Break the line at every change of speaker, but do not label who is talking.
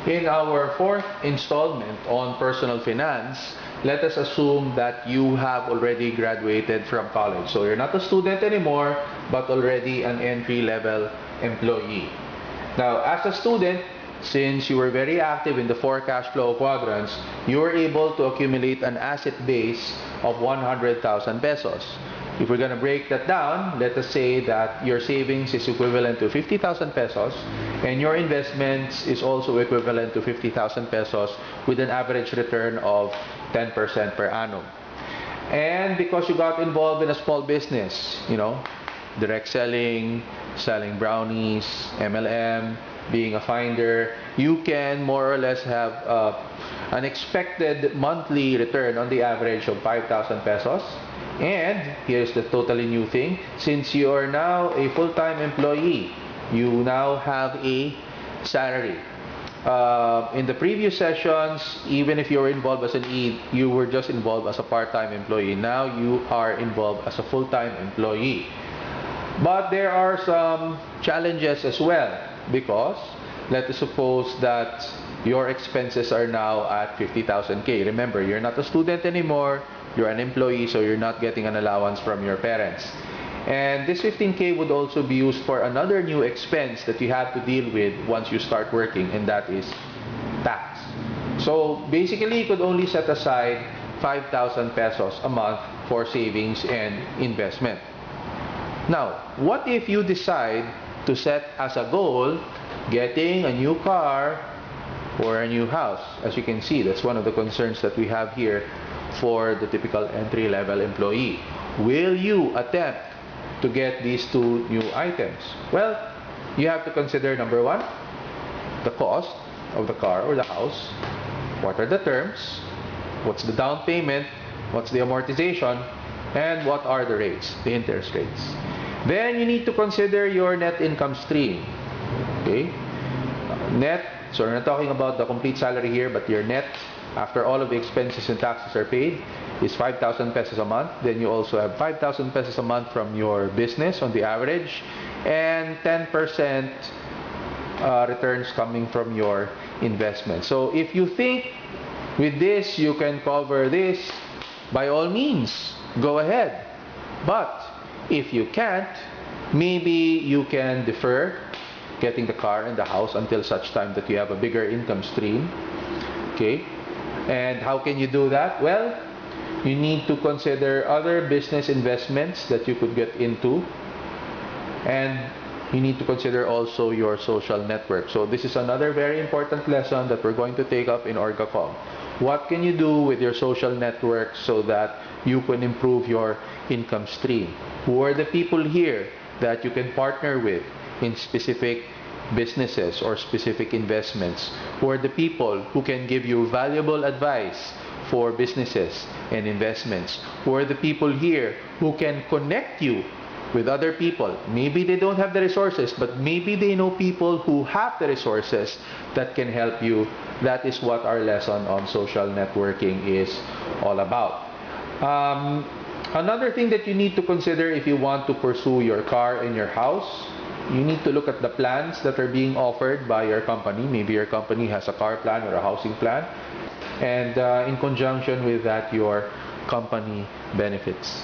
In our fourth installment on personal finance, let us assume that you have already graduated from college. So you're not a student anymore, but already an entry-level employee. Now, as a student, since you were very active in the four cash flow quadrants, you were able to accumulate an asset base of 100,000 pesos. If we're going to break that down, let us say that your savings is equivalent to 50,000 pesos and your investments is also equivalent to 50,000 pesos with an average return of 10% per annum. And because you got involved in a small business, direct selling, selling brownies, MLM, being a finder, you can more or less have an expected monthly return on the average of 5,000 pesos. And here's the totally new thing, since you are now a full-time employee, you now have a salary. In the previous sessions, even if you were involved as an ED, you were just involved as a part-time employee. Now you are involved as a full-time employee. But there are some challenges as well, because let us suppose that your expenses are now at 50,000K. Remember, you're not a student anymore, you're an employee, so you're not getting an allowance from your parents. And this 15K would also be used for another new expense that you have to deal with once you start working, and that is tax. So basically, you could only set aside 5,000 pesos a month for savings and investment. Now, what if you decide to set as a goal getting a new car or a new house? As you can see, that's one of the concerns that we have here for the typical entry-level employee. Will you attempt to get these two new items? Well, you have to consider, number one, the cost of the car or the house. What are the terms? What's the down payment? What's the amortization? And what are the rates, the interest rates? Then you need to consider your net income stream. Okay? Net, so we're not talking about the complete salary here, but your net after all of the expenses and taxes are paid is 5,000 pesos a month. Then you also have 5,000 pesos a month from your business on the average, and 10% returns coming from your investment. So if you think with this you can cover this, by all means, go ahead. But if you can't, maybe you can defer getting the car and the house until such time that you have a bigger income stream. Okay? And how can you do that? Well, you need to consider other business investments that you could get into, and you need to consider also your social network. So this is another very important lesson that we're going to take up in ORGACOM. What can you do with your social network so that you can improve your income stream? Who are the people here that you can partner with in specific businesses or specific investments? Who are the people who can give you valuable advice for businesses and investments? Who are the people here who can connect you with other people? Maybe they don't have the resources, but maybe they know people who have the resources that can help you. That is what our lesson on social networking is all about. Another thing that you need to consider if you want to pursue your car and your house, you need to look at the plans that are being offered by your company. Maybe your company has a car plan or a housing plan, and in conjunction with that, your company benefits.